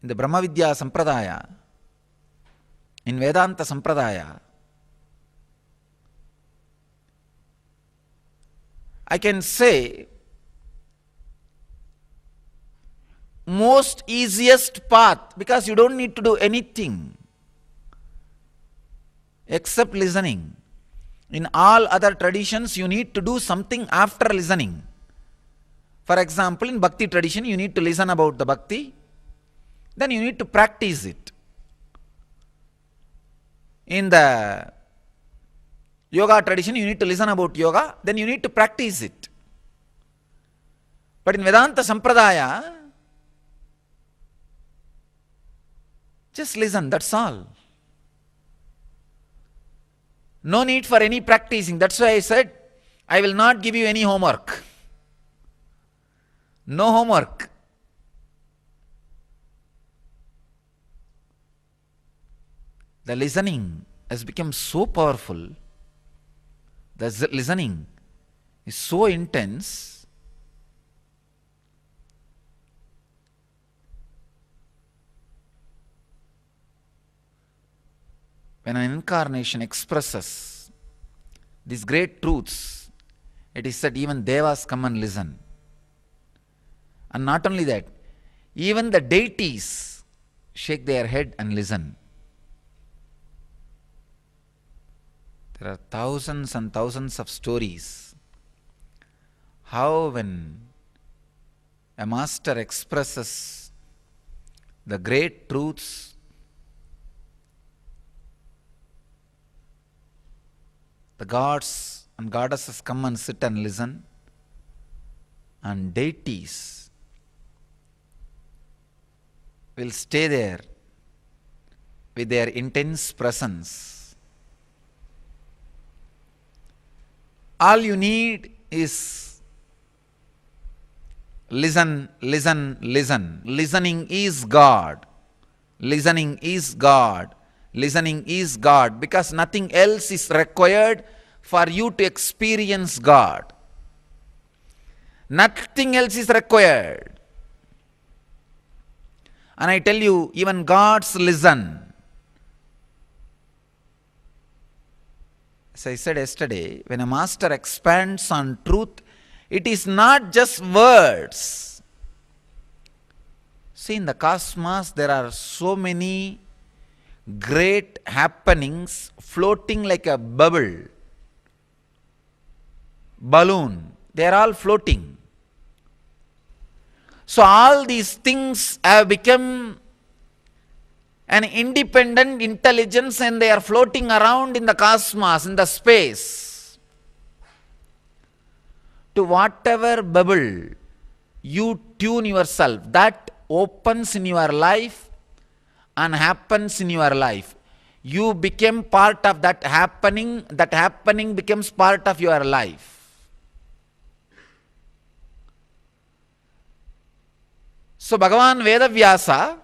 in the Brahma Vidya Sampradaya, in Vedanta Sampradaya, I can say most easiest path, because you don't need to do anything except listening. In all other traditions, you need to do something after listening. For example, in Bhakti tradition, you need to listen about the Bhakti, then you need to practice it. In the Yoga tradition, you need to listen about yoga, then you need to practice it. But in Vedanta Sampradaya, just listen, that's all. No need for any practicing. That's why I said, I will not give you any homework. No homework. The listening has become so powerful. The listening is so intense. When an incarnation expresses these great truths, it is said even devas come and listen. And not only that, even the deities shake their head and listen. There are thousands and thousands of stories how when a master expresses the great truths, the gods and goddesses come and sit and listen, and deities will stay there with their intense presence. All you need is listen, listen, listen. Listening is God. Listening is God. Listening is God, because nothing else is required for you to experience God. Nothing else is required. And I tell you, even gods listen. As I said yesterday, when a master expands on truth, it is not just words. See, in the cosmos, there are so many great happenings floating like a balloon. They are all floating. So all these things have become an independent intelligence, and they are floating around in the cosmos, in the space. To whatever bubble you tune yourself, that opens in your life and happens in your life. You become part of that happening becomes part of your life. So Bhagavan Vedavyasa,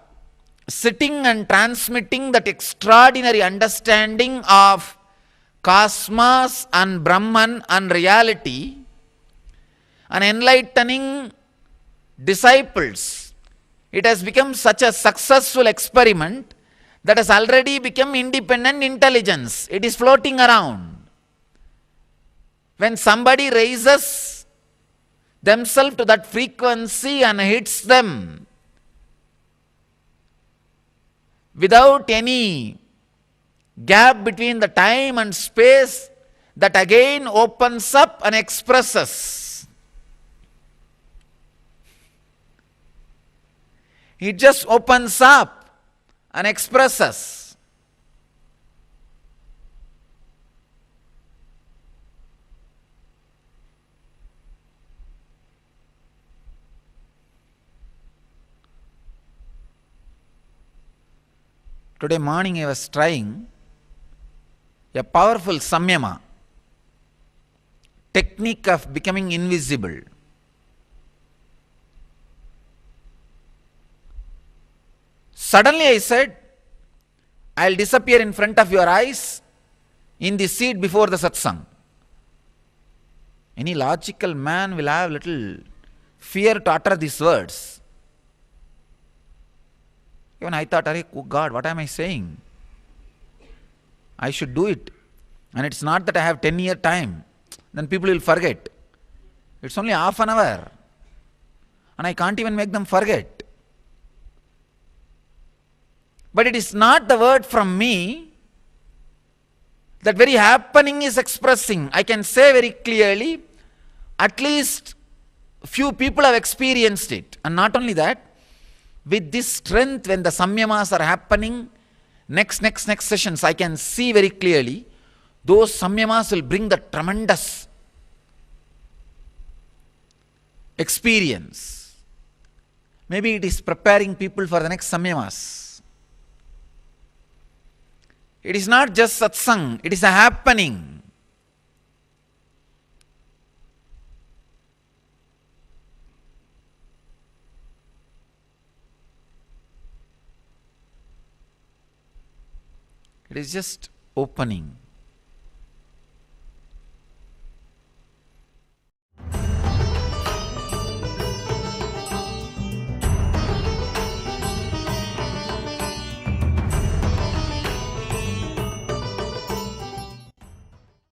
sitting and transmitting that extraordinary understanding of cosmos and Brahman and reality, and enlightening disciples, it has become such a successful experiment that has already become independent intelligence. It is floating around. When somebody raises themselves to that frequency and hits them without any gap between the time and space, that again opens up and expresses. It just opens up and expresses. Today morning I was trying a powerful samyama, technique of becoming invisible. Suddenly I said, I'll disappear in front of your eyes in the seat before the satsang. Any logical man will have little fear to utter these words. Even I thought, oh God, what am I saying? I should do it. And it's not that I have 10-year time. Then people will forget. It's only half an hour. And I can't even make them forget. But it is not the word from me. That very happening is expressing. I can say very clearly, at least few people have experienced it. And not only that, with this strength, when the samyamas are happening, next sessions, I can see very clearly, those samyamas will bring the tremendous experience. Maybe it is preparing people for the next samyamas. It is not just satsang, it is a happening. It is just opening.